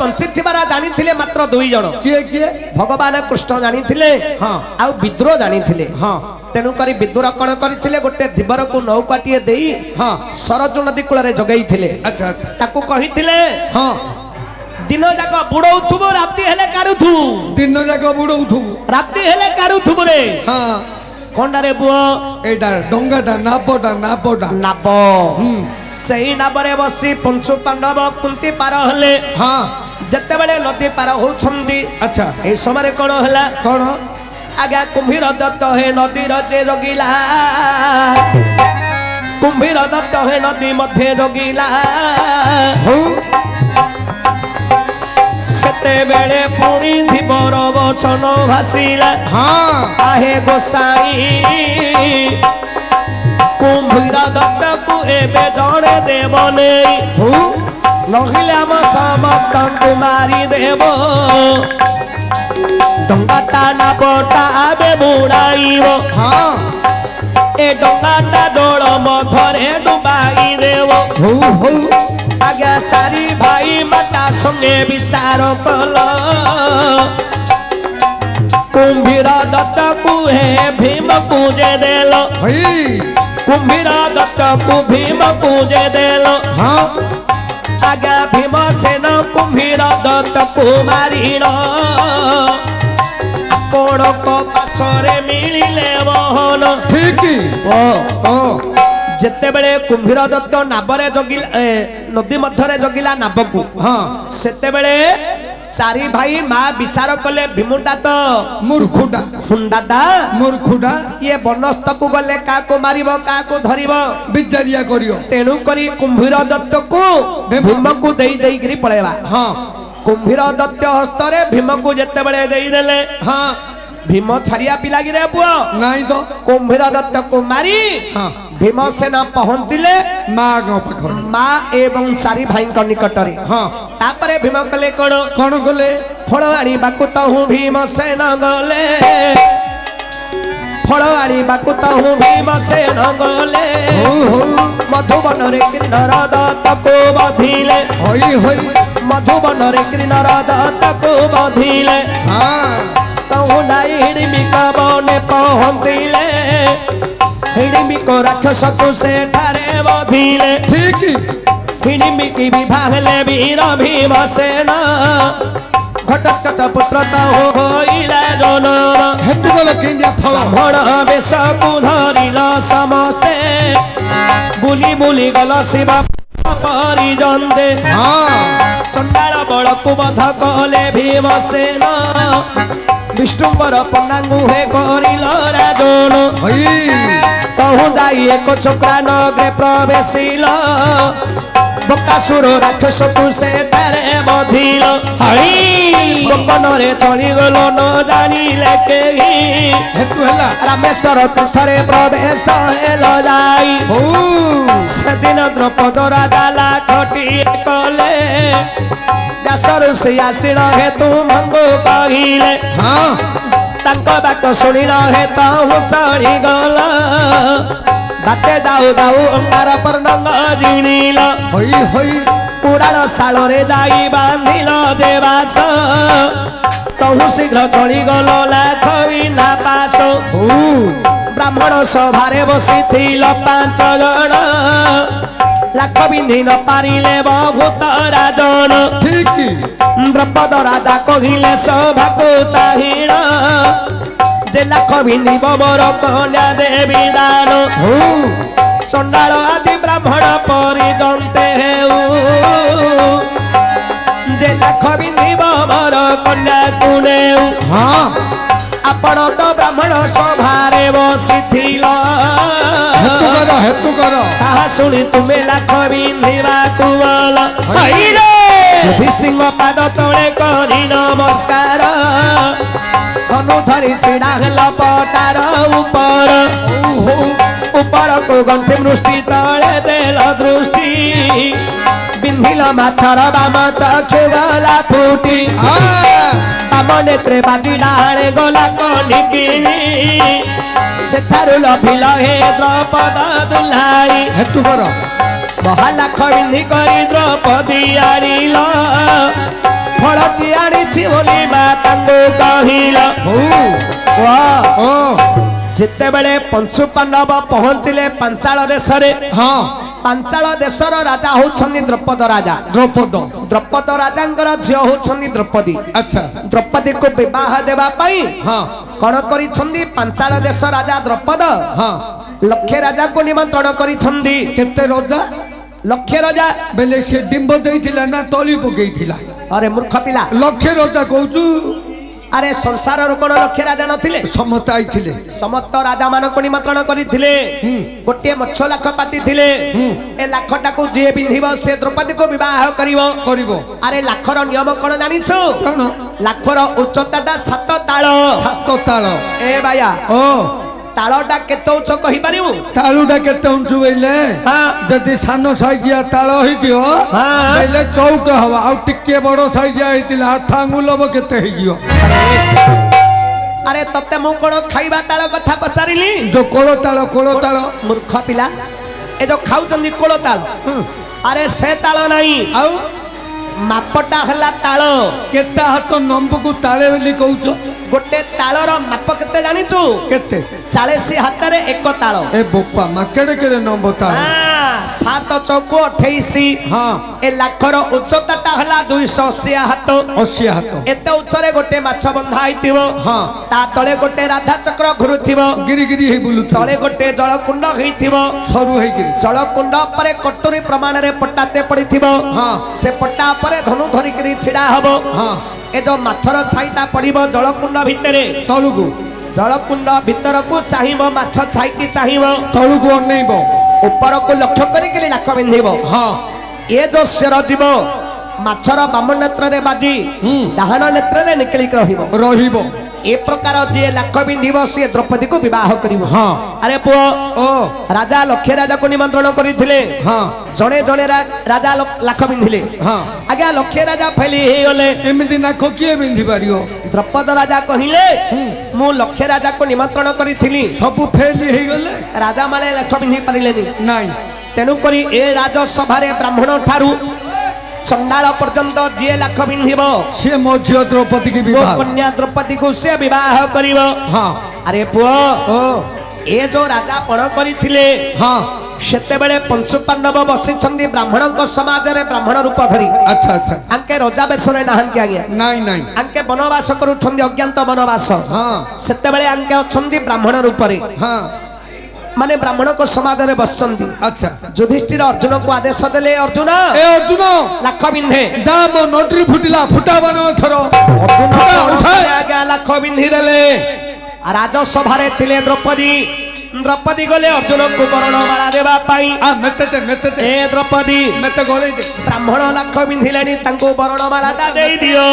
bunchy जानी थे मात्र 2 जन किए किए भगवान कृष्ण जानी हाँ आ विद्रोह जानी हाँ तेणुक विद्रोह कौन करते गोटे धीवर को नौकाटे दे हाँ सरजू नदी कूल जगई थे अच्छा अच्छा ताकू कही हाँ दिन जाक बुड़ौथुबो राति हेले कारुथु दिन जाक बुड़ौथुबो राति हेले कारुथुबो रे हाँ कोंडारे बुओ एटा डंगाटा नाबटा नाबटा नाब सही नाबरे बसी पंचु पांडव कुंती पार हले हाँ जते बेले नदी पार होछंदी अच्छा ए समय कोन हला कोन आगे कुंभीर दत्त हे नदी रजे जगिला कुंभीर दत्त हे नदी मध्य जगिला हो सेते बेले पुणी धीवर वचन भासिला हाँ आहे गोसाई कुंभीर दत्त को एबे जणे देवने हो नहिले हम समस्त को मारी देव डंगाटा ना बटा आबे बुड़ाइबो हाँ ए डंगाटा जल मधरे डुबाई देव हो हो आगे 4 भाई माता संगे विचार कल कुंभीर दत्त को हे भीम पूजे देल कुंभीर दत्त को भीम पूजे देल हाँ आगे भीमसेन कुंभीर दत्त को मारिण आपण को पासरे मिलिले बहन ठीक ओ जेते बेले कुंभीर दत्त नाबरे जगिला नदी मध्यरे जगिला नाबकू हाँ सेते बेले 4 भाई माँ विचार कले भीमुटा तो मूर्खुटा हुंडाटा मूर्खुटा ये बनस्थ को गले का को मारिबो का को धरिबो बिचारिया करियो तेणु करी कुंभीर दत्त को भीम को देई देई गिरी पळेवा हाँ कुंभीर दत्त हस्तरे भीम को जेते बेले देई देले हाँ भीम छाड़िया पिला गिरे पुओ नहीं तो कुंभीर दत्त को मारी हाँ भीमसेन पहुंचिले माँ गो पाखर माँ एवं 4 भाई निकटरे हाँ तापरे भीम कले कौन कौन गले फल आनिबाकु तहु भीमसेन गले फल आनिबाकु तहु भीमसेन गले मधुबन रे किन्नर दत्त को बधिले होई होई मधुबन रे किन्नर दत्त को बधिले हाँ तहु नाई हिड़िमिक बने पहुंचिले हिड़िमिक राक्षस को से ठारे बधिले ठीक हिड़िमिक विभागले वीर भीमसेन घटक पुत्र तहु होइले जनम हेतु गले केंजा फल ब्राह्मण वेश को धरिल समस्ते बुली बुली गल शिव परिजंदे हाँ चंडाल बड़ को बध कले भीमसेन विष्णुवर पन्नांगु हे करिल राजन तहु जाई एक छोकरा नगरे प्रवेशिल बकासुर राक्षस को से तारे बधिल बकन रे चली गल न जानिले केही हेतु हला रामेश्वर तीर्थरे प्रवेश हेल जाई सेदिन द्रौपद राजा लाखटी कले व्यासर से आसिल हे तू मंगो कहिले हाँ तांको बाक सुनिल हे तहु चढ़ी गल बाटे जाऊ जाऊ अंगार पर नंग जिनिल होई होई उड़ाल सालरे जाई बांधिल जे बास तहु शीघ्र चढ़ी गल लाख बिना पास ब्राह्मण सभारे बसी 5 जन लाख बिंधि न पारिले बहुत राजन द्रौपद राजा कहिले सभा को चाहिल जे लाख बिंधि मोर कन्या देवी दान चंडाल आदि ब्राह्मण परिजंते जे लाख बिंधि मोर कन्या कुने हाँ आपण तो ब्राह्मण सभारे बसिथिल हेतु कर ताहा सुनी तुमे लाख बिंधिबा कुवल युधिष्ठिर पाद तले करी नमस्कार धनु धरी छिड़ा हेल पटार ऊपर ऊपर को गंठी मृष्टि तले देल दृष्टि बिंधिल माछर बाम चक्षु गला फुटी बाम नेत्रे बागी डाणे गला कनिकिनी सेठारु लभिल हे द्रौपद दुलाई हेतु कर महालाख बिंधि करी द्रौपदी आड़िल जाइछि बोली मातांगो कहिला ओ जिते बेले पंचु पांडव पहुंचले पांचाल देश रे हाँ पांचाल देशर राजा होछन्नी द्रौपद राजा द्रौपद राजांकर झियो होछन्नी द्रौपदी अच्छा द्रौपदी को विवाह देवा पाई हाँ कौन करिछन्दी पांचाल देश राजा द्रौपद हाँ लक्षे राजा को निमंत्रण करिछन्दी केते राजा लक्षे राजा बेले से डिंब देइथिला ना तली पकेइथिला अरे मूर्ख पिला लक्षे राजा कहूचु अरे संसार कोन लक्षे राजा नथिले समस्त आइथिले समस्त राजा मान को निमंत्रण करिथिले गोटे मच्छ लाख पाती थिले ए लाखटा को जे बिंधिबो से द्रौपदी को विवाह करिवो अरे लाखर नियम कोन जानिछु कोन लाखर उच्चताटा 7 ताल ए बाया ओ तालटा केते उच्च कहि पारिबु तालुटा केते उंचु बेले हां जदी सानो साइजिया ताल होइदियो हां बेले चौक हवा आ टिके बडो साइजिया हेतिला 8 आंगुल अब केते हेजियो अरे तते मु कोन खाइबा ताल कथा पचारिली जो कोलो ताल मूर्ख पिला ए जो खाउचंदी कोलो ताल अरे से ताल नाही आउ मापटा हला ताल केता हाथ नंब को ताले बेली कहउचो गोटे तालर माप केते जानिचु केते 40 हाथ रे एक ताल ए बोपा माकेडे केरे नंब ताल हां 7 चौको 28 हां ए लाखर उच्चताटा हला 280 हाथ 80 हाथ एते उच्चरे गोटे माछ बंधा आइतिबो हां ता तळे गोटे राधा चक्र घुरुथिबो गिरी हे बुलु तळे गोटे जलकुंड हेइथिबो सरू हे गिरी जलकुंड परे कटोरी प्रमाण रे पट्टाते पडिथिबो हां से पट्टा परे धनु धरि करी छिडा हबो हां ए जो माछर छाईटा पडिबो जलकुंड भितरे तलुगु जलकुंड भीतर को चाहिबो माछ छाईकी चाहिबो तलुगु अनेइबो ऊपर को लक्ष्य करी लाख बिंधिबो हां ए जो शेर जीव माछर बाम नेत्र रे बाजी डाहाण नेत्र रे निकली रहिबो ए प्रकार जे लाख बिंधिबो से द्रौपदी को विवाह करिवो हां अरे पुओ ओ राजा लक्ष्य राजा को निमंत्रण करिथिले हां जणे जणे राजा लाख बिंधिले हां आगे लक्ष्य राजा फैली हे गले एमिति नाख किए बिंधि पारियो द्रौपद राजा कहिले मु लक्ष्य राजा को निमंत्रण करिथिली सब फेली हे गले राजा माले लाख बिंधि पारिलेनी नाही तेनु करी ए राजसभा रे ब्राह्मण ठारू चंडाल पर्यंत जे लाख बिंधिबो से मझियो द्रौपदी की विवाह कन्या द्रौपदी को से विवाह करिवो हां अरे पुओ ओ ए जो राजा पण करिथिले हां सेते बेले पंचु पांडव बसिछंदी ब्राह्मणक समाज रे ब्राह्मण रूप धरी अच्छा अच्छा आंके राजा बेसरे नाहंती आगे नाही आंके वनवास करूछंदी अज्ञात वनवास हां सेते बेले आंके अछंदी ब्राह्मण रूप रे हां माने ब्राह्मण को समाज रे बसचंदी अच्छा युधिष्ठिर अर्जुन को आदेश देले अर्जुन ए अर्जुन लाख बिंधे दाम नटरी फुटिला फुटावन थरो अर्जुन आगे लाख बिंधि देले राजसभा रे थिले द्रौपदी गले अर्जुन को वर्णमाला देवा पाई आ मेते ए द्रौपदी मेते गले दे ब्राह्मण लाख बिंधिलेनी तांको वर्णमाला ता देई दियो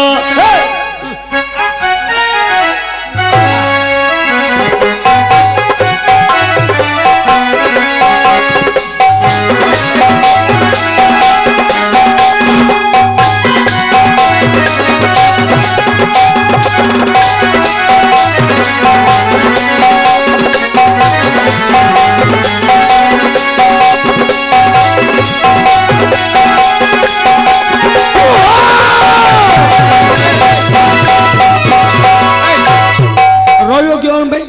रहियो क्यों भाई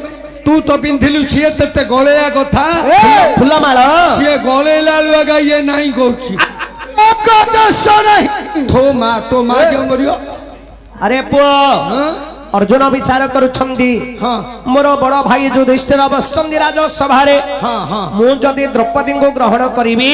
तू तो पिंधिलु सीए तते गलेया कथा फुलमाळ सीए गलेला लगा ये नहीं कहूची तो मां क्यों करियो अरे पुओ अर्जुन विचार करुछंदी हां मोर बड़ भाई युधिष्ठिर बसचंदी राजसभा रे हां हां मु जदी द्रौपदी को ग्रहण करिवि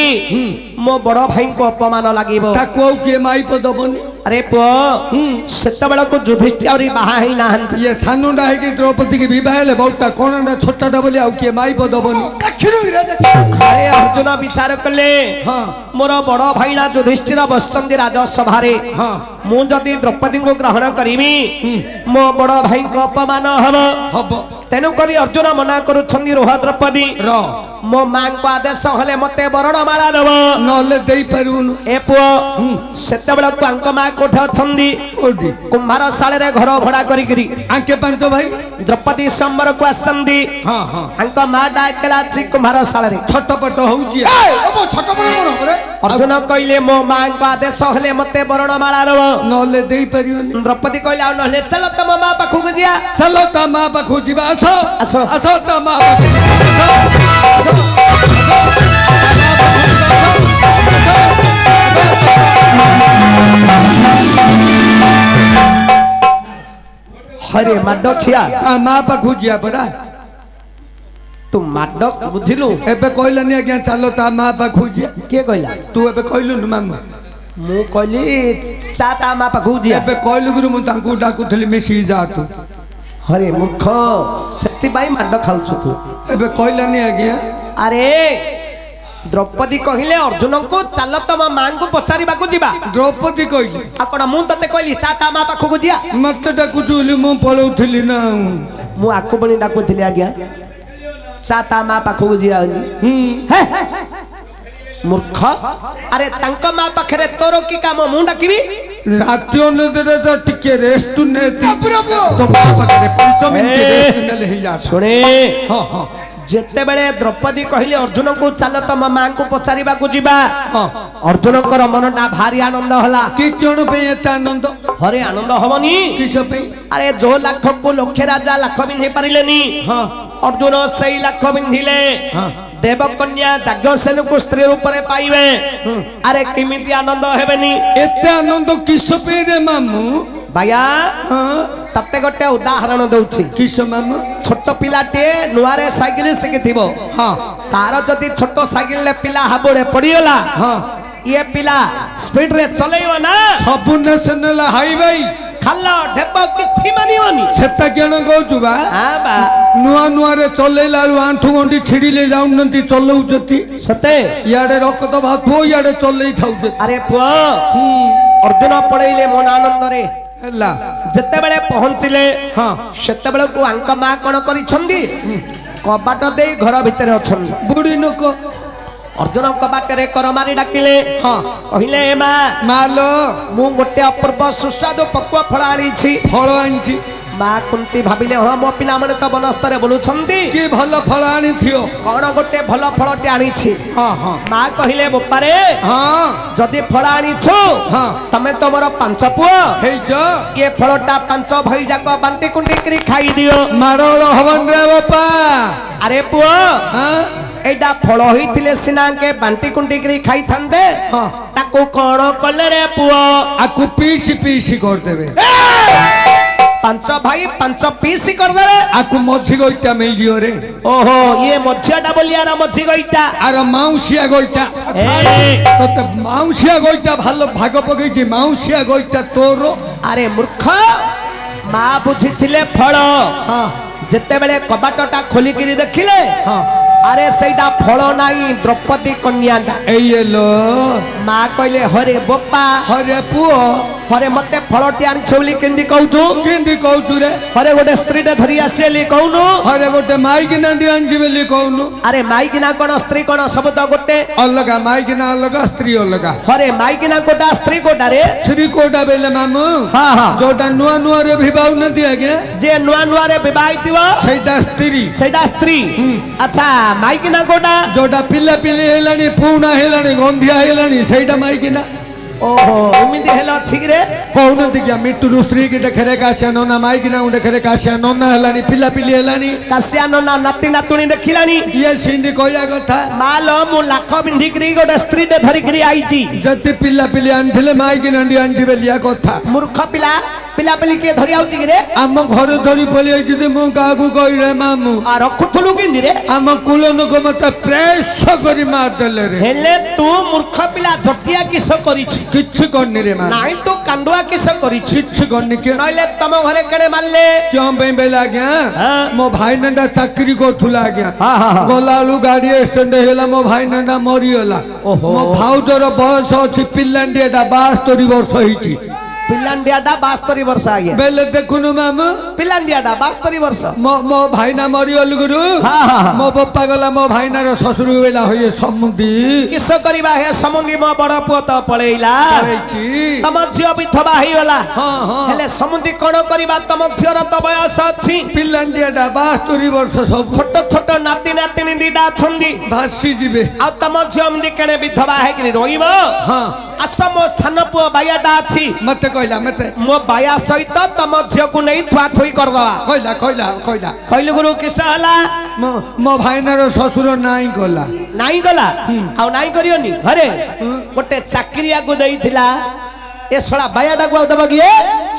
मो बड़ भाई को अपमान लागिवो ताको के माई पदबनी अरे पुओ सेते बेला को युधिष्ठिर और बाहा ही नाहंती ये सानुडा है कि द्रौपदी की विवाह ले बहुता कोनडा छोटाडा बोली आउ के माई पदबनी अरे अर्जुन विचार कले हां मोर बड़ भाई ना युधिष्ठिर बसचंदी राजसभा रे हां मु जदी द्रौपदी को ग्रहण करिवि मो बड़ भाई को अपमान हबो हबो तेनु करी अर्जुन मना करूछंदी रोह द्रौपदी र मो मां को आदेश हेले मते वरणमाला दब नले देई परउनु ए पुओ सेते बेला को अंक मां कोठे अछंदी ओडी कुंभार साले रे घर भड़ा करी गिरी आके पांच भाई द्रौपदी संबर को आसंदी हां हां अंक मां डाकला छी कुंभार साले रे छटपट होउची ए ओ छटपट कोन रे अर्जुन कहले मो मां को आदेश हेले मते वरणमाला दब नले देई परिउनु द्रौपदी कहले आ नले चल तम मां पाखु को जिया चलो ता मां पाखु जीवा आसो आसो आसो ता मां पाखु हरे माडखिया ता मां पाखु जिया परा तू माडक बुझिलु एबे कहलनी आज्ञा चलो ता मां पाखु जिया के कहला तू एबे कहलु न मामा मु कहली चाटा मां पाखु जिया एबे कहलु गुरु मु तांकू डाकुथली मिसी जा तू हरे मूर्ख सेति बाई माड खाउछु तू एबे कहलनी आज्ञा अरे द्रौपदी कहिले अर्जुन को चल तम मां को पचारिबा को जिबा द्रौपदी कहली आ कोन मु तते कहली चाटा मां पाखु को जिया मत डाकुथली मु पळौथली ना मु आकु बनी डाकुथली आज्ञा चाटा मां पाखु को जिया हे मूर्ख अरे तंक मां पाखरे तोरो की काम मु डाकिबी राति अनदरे तो टिके रेस्ट नेती प्रभु तो बाप करे 5 मिनिट रेस्ट ने ले जा सुने हां हां जेते बेले द्रौपदी कहले अर्जुन को चल तम मां को पचारिबा को जिबा हां अर्जुन कर मनटा भारी आनंद होला कि कोन पे एता आनंद हरे आनंद हवनी किस पे अरे जो लाख को लक्ष्य राजा लाख बिंधि पारिलेनी हां अर्जुन सही लाख बिंधिले हां देवकन्या जाज्ञसेन को स्त्री रूप रे पाइबे अरे किमिति आनंद हेबेनी एते आनंद किस पे रे मामू भाया हां तते गोटे उदाहरण दउछि किस मामू छोट पिलाटे नुआरे साइकिल सिकिथिबो हां तार जदी छोट साइकिल ले पिला हाबोडे पडियोला हां ये पिला स्पीड रे चलेइबो ना सब नेशनल हाईवे खाला ढेबो किछि मानियोनी सेता केन कहू बा हां बा नुआ नुआ रे चलेला आंठू गंडी छिड़ी ले जाउनंती चलौजती सते याडे रक्त भातो याडे चलई थाउजे अरे पुआ अर्जुन पड़ैले मन आनंद रे हला जते बेले पहुंचिले हां सेते बेले को अंक मा कोन करी छंदी कबाट देई घर भितरे अछन बुढ़ी नको अर्जुन कबाट रे कर मारी डाकिले हां कहिले ए मा मालो मु गोटे अपूर्व सुस्वादु पक्व फल आनी छी फल आनची मा कुंती भाबिले हां मो पिला माने तो बनस्तर बोलु छंदी की भल फल आनी थियो कोन गोटे भल फलटे आनी छी हां हां मा कहिले बोपारे हां जदी फल आनी छु हां तमे तोमर पांच पुओ हेई जो ये फलटा पांच भाई जाक बांटी कुंटी करी खाई दियो मारोल हवन रे बापा अरे पुओ हां एडा फल होइथिले सिना के बांटी कुंटी करी खाई थांदे हां ताको कोन कले रे पुओ आकु पीसी पीसी कर देबे पांच भाई पांच पीस कर दे रे आकु मझी गोइटा मिल दियो रे ओहो ये मझियाटा बोलियारा मझी गईटा आर माउसिया गोइटा तो माउसिया गोइटा भालो भाग पकेछि माउसिया गोइटा तोरो अरे मूर्ख मा बुझिथिले फल हां जेते बेले कबाटटा खोली किरी देखिले हां अरे सेटा फल नाही द्रौपदी कन्याटा एयलो मा कहले हरे बोपा हरे पुओ हरे मते फलटी आनी छौली केंदी कहूछु केंदी कहू रे हरे गोटे स्त्री टे धरी आसेली कहूनु हरे गोटे माइकिना दियांजी बेली कहूनु अरे माइकिना कोन स्त्री कोन सब तो गोटे अलगा माइकिना अलगा स्त्री अलगा हरे माइकिना कोटा स्त्री कोटा रे स्त्री कोटा बेले मामू हां हां जोटा नुआ नुआ रे विवाह नथि आगे जे नुआ नुआ रे विवाहितिव सेटा स्त्री सेटा स्त्री अच्छा माइकिना कोटा जोटा पिल्ला पिल्ली हेलानी पूना हेलानी गंधिया हेलानी सेटा माइकिना ओहो एमिति हेलो अछि रे कहू नथि क्या मिट्टू स्त्री के देखरे कासिया नोना माइकिना देखरे कासिया नोना हेलानी पिल्ला पिल्ली हेलानी कासिया नोना नाती नातुणी देखिलानी ये सिंधी कहया कथा मालो मु लाख बिंधी करी गोटे स्त्री टे धरी करी आईची जति पिल्ला पिल्ली आनथिले माइकिना आनथि बेलिया कथा मूर्ख पिला पिला पिली के धरी आउची रे आम घर धरी पलि आइछि जे मु काकू कहि रे मामू आ रखुथुलु किंदी रे आम कुलन को मत प्रेस करी मार देले रे हेले तू मूर्ख पिला जटिया किस करिछि किछ करनी रे मां नाही तू कांडुआ किस करिछि किछ करनी के नइले तम घरे केड़े मारले क्यों बे बेला गया हां मो भाई नंदा चाकरी करथुला गया हां हां गोलालू गाड़ी स्टैंड हेला मो भाई नंदा मरी होला ओहो मो भाउजर बयस अछि पिल्लांडियाटा 72 वर्ष हिची ପିଲାଣ୍ଡିଆଟା 72 ବର୍ଷ ଆଜ୍ଞା ବେଲେ ଦେଖୁନୁ ମାମୁ ପିଲାଣ୍ଡିଆଟା 72 ବର୍ଷ ମୋ ଭାଇନା ମରିଗଲୁ ଗୁରୁ ମୋ ବାପା ଗଲା ମୋ ଭାଇନାର ଶ୍ୱଶୁର ବେଲା ହୋଇ ସମୁଦି କିସ କରିବା ହେ ସମୁଦି ମୋ ବଡ ପୁଅ ତ ପଳେଇଲା ତମ ଝିଅ ବିଧବା ହେଇଗଲା ହେଲେ ସମୁଦି କଣ କରିବା ତମ ଝିଅର ତ ବୟସ ଅଛି ପିଲାଣ୍ଡିଆଟା 72 ବର୍ଷ ସବୁ ଛୋଟ ଛୋଟ ନାତି ନାତିଣୀ ଦିଟା ଅଛନ୍ତି ଭାସି ଯିବେ ଆଉ ତମ ଝିଅ ଏମିତି କେଣେ ବିଧବା ହେଇକିରି ରହିବ ଆସ ମୋ ସାନ ପୁଅ ବାୟାଟା ଅଛି ମତେ କହିଲା ମତେ ମୋ ବାୟା ସହିତ ତମ ଝିଅକୁ ନେଇ ଥୁଆ ଥୁଇ କରିଦବା କହିଲୁ ଗୁରୁ କିସ ହେଲା ମୋ ଭାଇନାର ଶ୍ୱଶୁର ନାଇଁ କଲା ନାଇଁ ଗଲା ଆଉ ନାଇଁ କରିବନି ଘରେ ଗୋଟେ ଚାକିରିଆକୁ ଦେଇଥିଲା ଏ ଶଳା ବାୟାଟାକୁ ଆଉ ଦବ କିଏ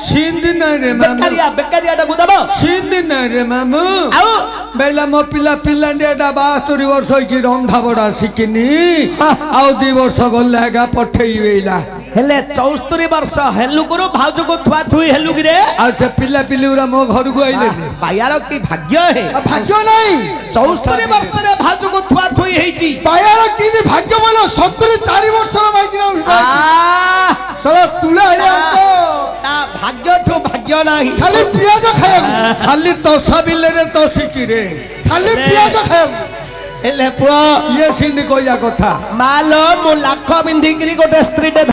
ସିନ୍ଦି ନାଇଁ ରେ ମାମୁ ବେକାରିଆଟାକୁ ଦବ ସିନ୍ଦି ନାଇଁ ରେ ମାମୁ ଆଉ ବେଲା ମୋ ପିଲାଣ୍ଡିଆଟା 72 ବର୍ଷ ହେଇଛି ରନ୍ଧା ବଢା ଶିଖିନି ଆଉ 2 ବର୍ଷ ଗଲେ ଆଗା ପଠେଇବେଲା ହେଲେ 74 ବର୍ଷ ହେଲୁ ଗୁରୁ ଭାଉଜକୁ ଥୁଆ ଥୁଇ ହେଲୁ କିରେ ଆଉ ସେ ପିଲି ଉରା ମୋ ଘରକୁ ଆଇଲେ ବାୟାର କି ଭାଗ୍ୟ ହେ ଭାଗ୍ୟ ନାହିଁ 74 ବର୍ଷରେ ଭାଉଜକୁ ଥୁଆ ଥୁଇ ହେଇଛି ବାୟାର କି ଭାଗ୍ୟ ଭଲ 74 ବର୍ଷର ମାଇକିନା ସଳା ତୁଲା ହେଳିଆ ତା ଭାଗ୍ୟଠୁ ଭାଗ୍ୟ ନାହିଁ ଖାଲି ପିଆଜ ଖାଇବାକୁ ଖାଲି ତସା ବିଲରେ ତସିଛି ରେ ଖାଲି ପିଆଜ ଖାଇବାକୁ ହେଲେ ପୁଅ ଇଏ ସିନ୍ଦି କହିବା କଥା ମାଲୋ ମୁଁ ଲାଖ ବିନ୍ଧିକିରି ଗୋଟେ ସ୍ତ୍ରୀଟେ